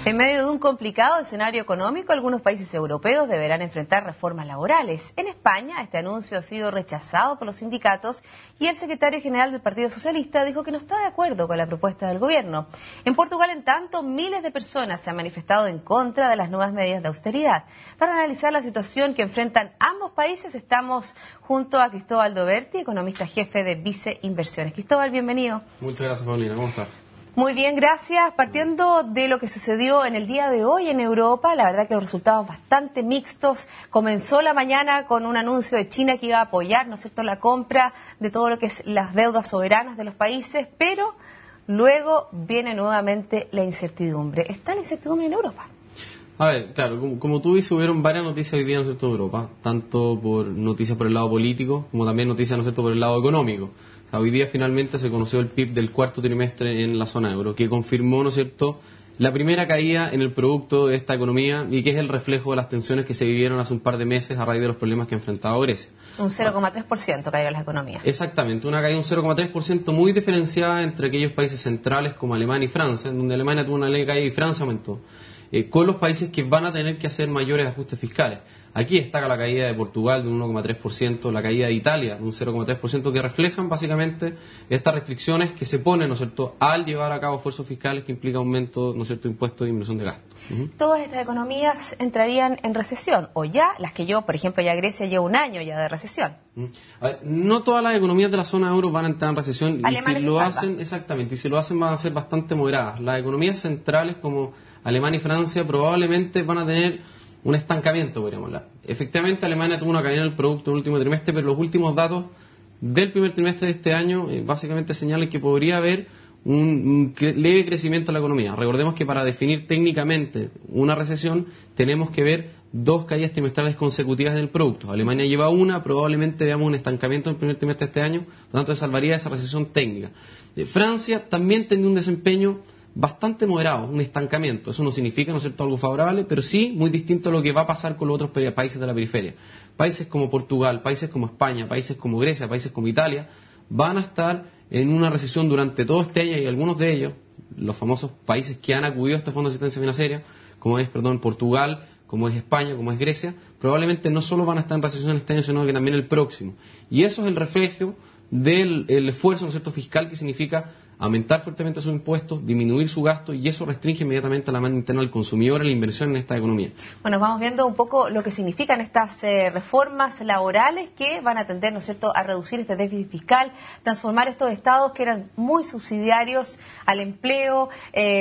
En medio de un complicado escenario económico, algunos países europeos deberán enfrentar reformas laborales. En España, este anuncio ha sido rechazado por los sindicatos y el secretario general del Partido Socialista dijo que no está de acuerdo con la propuesta del gobierno. En Portugal, en tanto, miles de personas se han manifestado en contra de las nuevas medidas de austeridad. Para analizar la situación que enfrentan ambos países, estamos junto a Cristóbal Doberti, economista jefe de Vice Inversiones. Cristóbal, bienvenido. Muchas gracias, Paulina. ¿Cómo estás? Muy bien, gracias. Partiendo de lo que sucedió en el día de hoy en Europa, la verdad que los resultados bastante mixtos. Comenzó la mañana con un anuncio de China que iba a apoyar, ¿no es cierto?, la compra de todo lo que es las deudas soberanas de los países, pero luego viene nuevamente la incertidumbre. ¿Está la incertidumbre en Europa? A ver, claro, como tú dices, hubieron varias noticias hoy día, ¿no es cierto?, en Europa, tanto por noticias por el lado político, como también noticias, ¿no es cierto?, por el lado económico. O sea, hoy día finalmente se conoció el PIB del cuarto trimestre en la zona euro, que confirmó, ¿no es cierto?, la primera caída en el producto de esta economía y que es el reflejo de las tensiones que se vivieron hace un par de meses a raíz de los problemas que enfrentaba Grecia. Un 0,3% cayeron las economías. Exactamente, una caída de un 0,3% muy diferenciada entre aquellos países centrales como Alemania y Francia, en donde Alemania tuvo una caída y Francia aumentó, con los países que van a tener que hacer mayores ajustes fiscales. Aquí destaca la caída de Portugal de un 1,3%, la caída de Italia de un 0,3%, que reflejan básicamente estas restricciones que se ponen, ¿no es cierto?, al llevar a cabo esfuerzos fiscales que implica aumento, ¿no es cierto?, de impuestos y disminución de gastos. Todas estas economías entrarían en recesión, o ya las que yo, por ejemplo, ya Grecia lleva un año ya de recesión. A ver, no todas las economías de la zona euro van a entrar en recesión, y si lo hacen, exactamente, y si lo hacen van a ser bastante moderadas. Las economías centrales como Alemania y Francia probablemente van a tener un estancamiento, podríamos hablar. Efectivamente, Alemania tuvo una caída en el producto en el último trimestre, pero los últimos datos del primer trimestre de este año básicamente señalan que podría haber un leve crecimiento en la economía. Recordemos que para definir técnicamente una recesión tenemos que ver dos caídas trimestrales consecutivas en el producto. Alemania lleva una, probablemente veamos un estancamiento en el primer trimestre de este año, por lo tanto se salvaría esa recesión técnica. Francia también tendría un desempeño bastante moderado, un estancamiento. Eso no significa, ¿no es cierto?, algo favorable, pero sí muy distinto a lo que va a pasar con los otros países de la periferia. Países como Portugal, países como España, países como Grecia, países como Italia, van a estar en una recesión durante todo este año, y algunos de ellos, los famosos países que han acudido a este Fondo de Asistencia Financiera, como es, Portugal, como es España, como es Grecia, probablemente no solo van a estar en recesión este año, sino que también el próximo. Y eso es el reflejo del esfuerzo, ¿no es cierto?, fiscal, que significa aumentar fuertemente sus impuestos, disminuir su gasto, y eso restringe inmediatamente la demanda interna del consumidor y la inversión en esta economía. Bueno, vamos viendo un poco lo que significan estas reformas laborales que van a tender, ¿no es cierto?, a reducir este déficit fiscal, transformar estos estados que eran muy subsidiarios al empleo,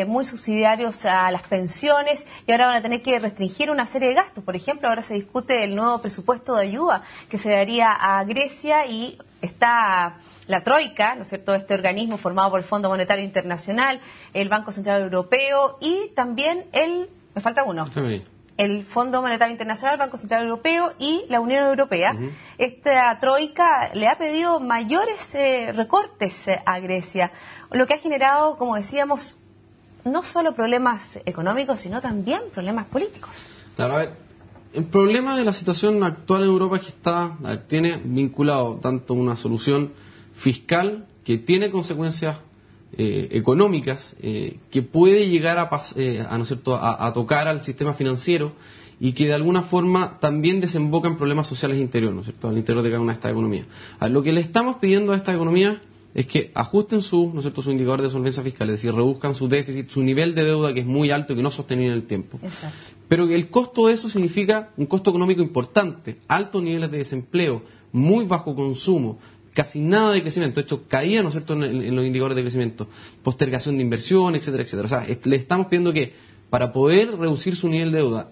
muy subsidiarios a las pensiones, y ahora van a tener que restringir una serie de gastos. Por ejemplo, ahora se discute el nuevo presupuesto de ayuda que se daría a Grecia, y está la Troika, ¿no es cierto?, este organismo formado por el Fondo Monetario Internacional, el Banco Central Europeo y también me falta uno, el Fondo Monetario Internacional, el Banco Central Europeo y la Unión Europea. Esta Troika le ha pedido mayores recortes a Grecia, lo que ha generado, como decíamos, no solo problemas económicos, sino también problemas políticos. Claro, a ver, el problema de la situación actual en Europa es que tiene vinculado tanto una solución fiscal que tiene consecuencias económicas, que puede llegar ¿no es cierto?, a tocar al sistema financiero, y que de alguna forma también desemboca en problemas sociales interiores, ¿no es cierto?, al interior de cada una de estas economías. Lo que le estamos pidiendo a estas economías es que ajusten ¿no es cierto?, su indicador de solvencia fiscal, es decir, reduzcan su déficit, su nivel de deuda, que es muy alto y que no es sostenible en el tiempo. Exacto. Pero que el costo de eso significa un costo económico importante, altos niveles de desempleo, muy bajo consumo, casi nada de crecimiento. De hecho, caía, ¿no es cierto?, en los indicadores de crecimiento, postergación de inversión, etcétera, etcétera. O sea, le estamos pidiendo que, para poder reducir su nivel de deuda,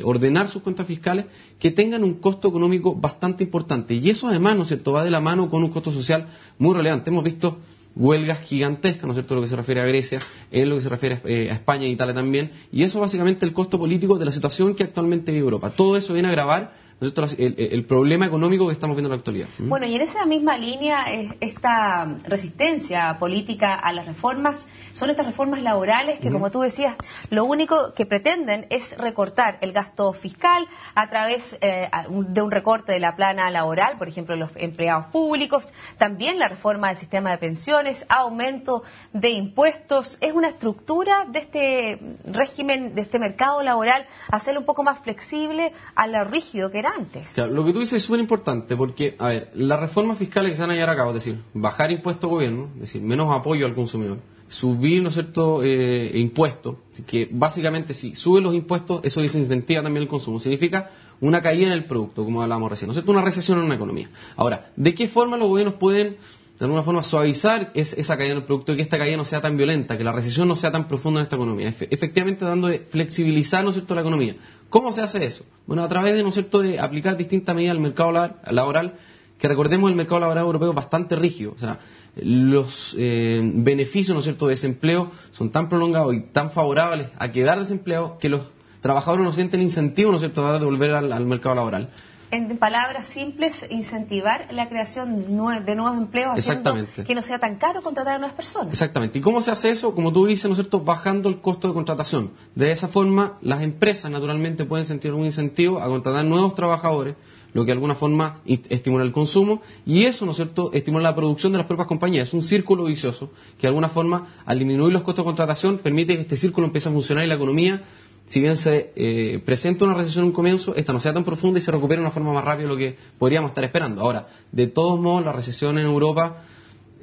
ordenar sus cuentas fiscales, que tengan un costo económico bastante importante. Y eso además, ¿no es cierto?, va de la mano con un costo social muy relevante. Hemos visto huelgas gigantescas, ¿no es cierto?, en lo que se refiere a Grecia, en lo que se refiere a España e Italia también, y eso básicamente el costo político de la situación que actualmente vive Europa. Todo eso viene a agravar el problema económico que estamos viendo en la actualidad. Bueno, y en esa misma línea, esta resistencia política a las reformas, son estas reformas laborales que, como tú decías, lo único que pretenden es recortar el gasto fiscal a través de un recorte de la plana laboral, por ejemplo, los empleados públicos, también la reforma del sistema de pensiones, aumento de impuestos. Es una estructura de este régimen, de este mercado laboral, hacerlo un poco más flexible a lo rígido que era antes. Claro, lo que tú dices es súper importante porque, a ver, las reformas fiscales que se van a llevar a cabo, es decir, bajar impuestos al gobierno, es decir, menos apoyo al consumidor, subir, ¿no es cierto?, impuestos, que básicamente si suben los impuestos, eso desincentiva también el consumo, significa una caída en el producto, como hablábamos recién, ¿no es cierto?, una recesión en una economía. Ahora, ¿de qué forma los gobiernos pueden, de alguna forma, suavizar esa caída en el producto y que esta caída no sea tan violenta, que la recesión no sea tan profunda en esta economía? Efectivamente, dando de flexibilizar, ¿no es cierto?, la economía. ¿Cómo se hace eso? Bueno, a través de, ¿no es cierto?, de aplicar distintas medidas al mercado laboral, que recordemos el mercado laboral europeo es bastante rígido, o sea, los beneficios, ¿no es cierto?, de desempleo son tan prolongados y tan favorables a quedar desempleados que los trabajadores no sienten incentivo, ¿no es cierto?, de volver al mercado laboral. En palabras simples, incentivar la creación de nuevos empleos, haciendo que no sea tan caro contratar a nuevas personas. Exactamente. ¿Y cómo se hace eso? Como tú dices, ¿no es cierto?, bajando el costo de contratación. De esa forma, las empresas naturalmente pueden sentir un incentivo a contratar nuevos trabajadores, lo que de alguna forma estimula el consumo, y eso, ¿no es cierto?, estimula la producción de las propias compañías. Es un círculo vicioso que de alguna forma, al disminuir los costos de contratación, permite que este círculo empiece a funcionar y la economía, si bien se presenta una recesión en un comienzo, esta no sea tan profunda y se recupera de una forma más rápida de lo que podríamos estar esperando. Ahora, de todos modos, la recesión en Europa,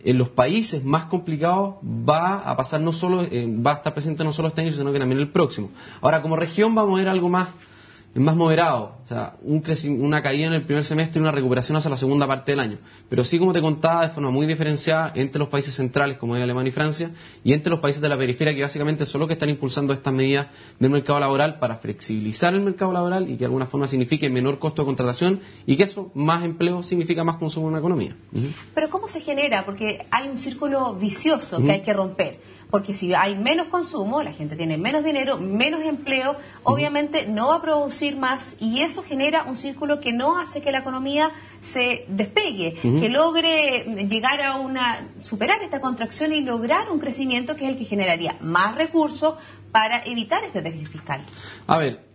en los países más complicados, va a pasar no solo, va a estar presente no solo este año, sino que también el próximo. Ahora, como región vamos a ver algo más moderado, o sea, una caída en el primer semestre y una recuperación hacia la segunda parte del año. Pero sí, como te contaba, de forma muy diferenciada entre los países centrales, como es Alemania y Francia, y entre los países de la periferia, que básicamente son los que están impulsando estas medidas del mercado laboral para flexibilizar el mercado laboral y que de alguna forma signifique menor costo de contratación y que eso, más empleo, significa más consumo en una economía. Pero ¿cómo se genera? Porque hay un círculo vicioso que hay que romper. Porque si hay menos consumo, la gente tiene menos dinero, menos empleo, obviamente no va a producir más y eso genera un círculo que no hace que la economía se despegue, que logre llegar a superar esta contracción y lograr un crecimiento que es el que generaría más recursos para evitar este déficit fiscal. A ver,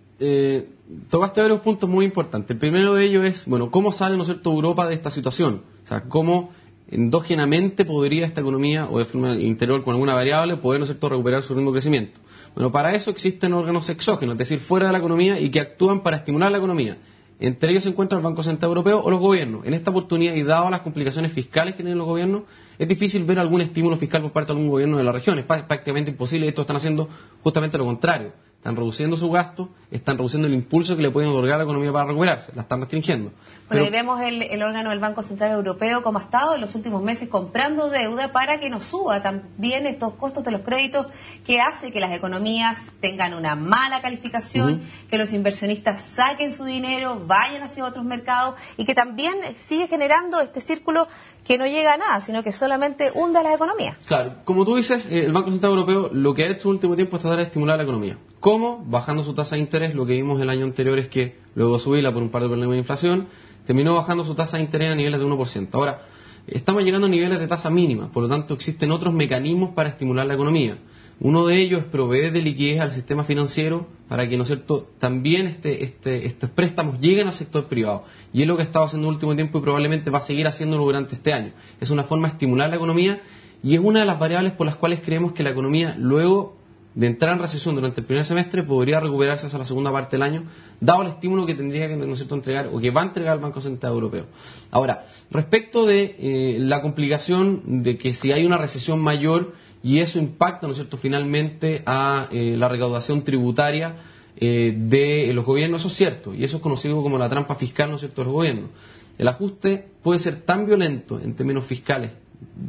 tocaste varios puntos muy importantes. El primero de ellos es, bueno, ¿cómo sale, ¿no es cierto?, Europa de esta situación? O sea, ¿cómo endógenamente podría esta economía, o de forma interior con alguna variable, poder, ¿no es cierto?, recuperar su ritmo de crecimiento? Bueno, para eso existen órganos exógenos, es decir, fuera de la economía y que actúan para estimular la economía. Entre ellos se encuentra el Banco Central Europeo o los gobiernos. En esta oportunidad, y dado las complicaciones fiscales que tienen los gobiernos, es difícil ver algún estímulo fiscal por parte de algún gobierno de la región. Es prácticamente imposible. Estos están haciendo justamente lo contrario. Están reduciendo su gasto, están reduciendo el impulso que le pueden otorgar a la economía para recuperarse, la están restringiendo. Bueno, ahí vemos el órgano del Banco Central Europeo como ha estado en los últimos meses comprando deuda para que no suba también estos costos de los créditos, que hace que las economías tengan una mala calificación, que los inversionistas saquen su dinero, vayan hacia otros mercados y que también sigue generando este círculo que no llega a nada, sino que solamente hunde a la economía. Claro, como tú dices, el Banco Central Europeo lo que ha hecho en el último tiempo es tratar de estimular la economía. ¿Cómo? Bajando su tasa de interés. Lo que vimos el año anterior es que luego de subirla por un par de problemas de inflación, terminó bajando su tasa de interés a niveles de 1%. Ahora, estamos llegando a niveles de tasa mínima, por lo tanto existen otros mecanismos para estimular la economía. Uno de ellos es proveer de liquidez al sistema financiero para que, ¿no es cierto?, también estos préstamos lleguen al sector privado. Y es lo que ha estado haciendo en el último tiempo y probablemente va a seguir haciéndolo durante este año. Es una forma de estimular la economía y es una de las variables por las cuales creemos que la economía, luego de entrar en recesión durante el primer semestre, podría recuperarse hacia la segunda parte del año, dado el estímulo que tendría que, ¿no es cierto?, entregar o que va a entregar el Banco Central Europeo. Ahora, respecto de la complicación de que si hay una recesión mayor y eso impacta, ¿no es cierto?, finalmente a la recaudación tributaria de los gobiernos, eso es cierto, y eso es conocido como la trampa fiscal, ¿no es cierto?, de los gobiernos. El ajuste puede ser tan violento en términos fiscales,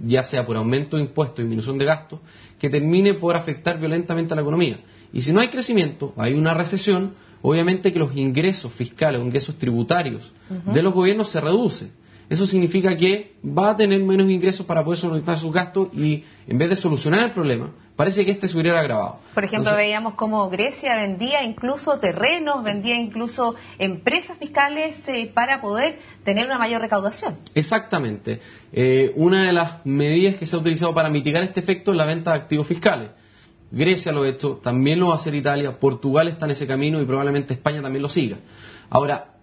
ya sea por aumento de impuestos y disminución de gastos, que termine por afectar violentamente a la economía. Y si no hay crecimiento, hay una recesión, obviamente que los ingresos fiscales, los ingresos tributarios de los gobiernos se reducen. eso significa que va a tener menos ingresos para poder solventar sus gastos y en vez de solucionar el problema, parece que este se hubiera agravado. Por ejemplo, veíamos cómo Grecia vendía incluso terrenos, vendía incluso empresas fiscales para poder tener una mayor recaudación. Exactamente. Una de las medidas que se ha utilizado para mitigar este efecto es la venta de activos fiscales. Grecia lo ha hecho, también lo va a hacer Italia, Portugal está en ese camino y probablemente España también lo siga. Ahora,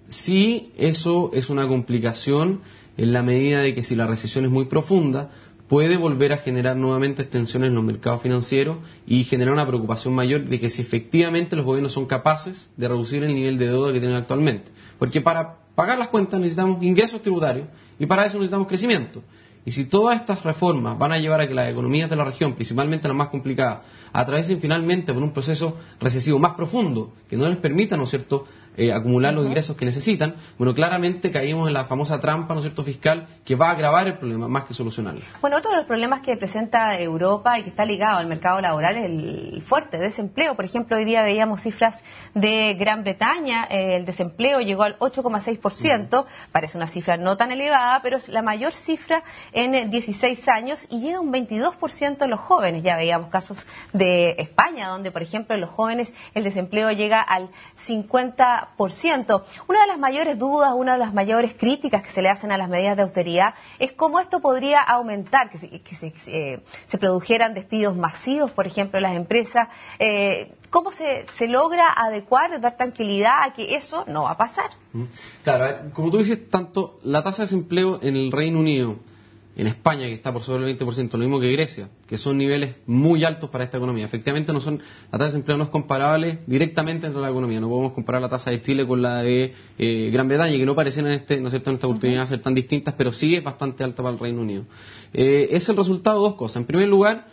sí, eso es una complicación en la medida de que si la recesión es muy profunda, puede volver a generar nuevamente tensiones en los mercados financieros y generar una preocupación mayor de que si efectivamente los gobiernos son capaces de reducir el nivel de deuda que tienen actualmente. Porque para pagar las cuentas necesitamos ingresos tributarios y para eso necesitamos crecimiento. Y si todas estas reformas van a llevar a que las economías de la región, principalmente las más complicadas, atraviesen finalmente por un proceso recesivo más profundo, que no les permita, ¿no es cierto?, acumular los ingresos que necesitan, bueno, claramente caímos en la famosa trampa, ¿no es cierto?, fiscal, que va a agravar el problema más que solucionarlo. Bueno, otro de los problemas que presenta Europa y que está ligado al mercado laboral es el fuerte desempleo. Por ejemplo, hoy día veíamos cifras de Gran Bretaña, el desempleo llegó al 8,6%, parece una cifra no tan elevada, pero es la mayor cifra en 16 años y llega a un 22% en los jóvenes. Ya veíamos casos de España, donde, por ejemplo, en los jóvenes el desempleo llega al 50%. Una de las mayores dudas, una de las mayores críticas que se le hacen a las medidas de austeridad es cómo esto podría aumentar, que se produjeran despidos masivos, por ejemplo, en las empresas. ¿Cómo se logra adecuar, dar tranquilidad a que eso no va a pasar? Claro, como tú dices, tanto la tasa de desempleo en el Reino Unido, en España, que está por sobre el 20%, lo mismo que Grecia, que son niveles muy altos para esta economía. Efectivamente, la tasa de desempleo no es comparable directamente entre la economía. No podemos comparar la tasa de Chile con la de Gran Bretaña, que no parecen ¿no es cierto?, en esta oportunidad ser tan distintas, pero sí es bastante alta para el Reino Unido. Es el resultado de dos cosas. En primer lugar,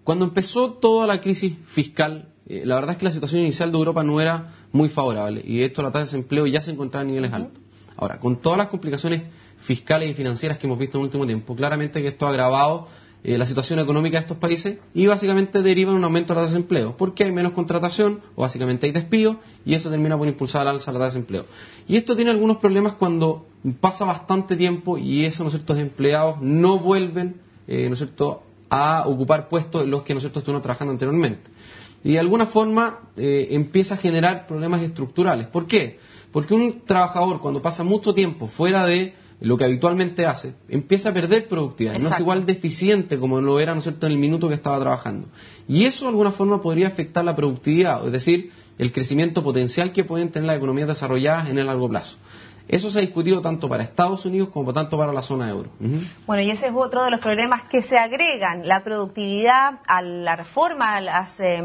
cuando empezó toda la crisis fiscal, la verdad es que la situación inicial de Europa no era muy favorable, y de hecho la tasa de desempleo ya se encontraba en niveles altos. Ahora, con todas las complicaciones fiscales y financieras que hemos visto en el último tiempo, claramente que esto ha agravado la situación económica de estos países y básicamente deriva en un aumento de la tasa de desempleo, porque hay menos contratación o básicamente hay despidos y eso termina por impulsar al alza la tasa de desempleo. Y esto tiene algunos problemas cuando pasa bastante tiempo y esos, ¿no es cierto?, empleados no vuelven, ¿no es cierto?, a ocupar puestos en los que, ¿no es cierto?, estuvieron trabajando anteriormente. Y de alguna forma empieza a generar problemas estructurales. ¿Por qué? Porque un trabajador cuando pasa mucho tiempo fuera de lo que habitualmente hace, empieza a perder productividad. Exacto. No es igual de eficiente como lo era, ¿no es cierto?, en el minuto que estaba trabajando. Y eso de alguna forma podría afectar la productividad, es decir, el crecimiento potencial que pueden tener las economías desarrolladas en el largo plazo. Eso se ha discutido tanto para Estados Unidos como tanto para la zona euro. Bueno, y ese es otro de los problemas que se agregan, la productividad, a la reforma, al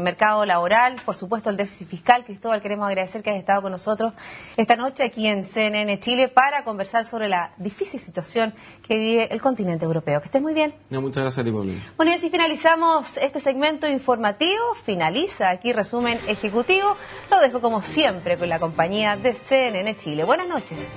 mercado laboral, por supuesto el déficit fiscal. Cristóbal, queremos agradecer que hayas estado con nosotros esta noche aquí en CNN Chile para conversar sobre la difícil situación que vive el continente europeo. Que estés muy bien. No, muchas gracias a ti, Paulina. Bueno, y así finalizamos este segmento informativo, finaliza aquí resumen ejecutivo. Lo dejo como siempre con la compañía de CNN Chile. Buenas noches.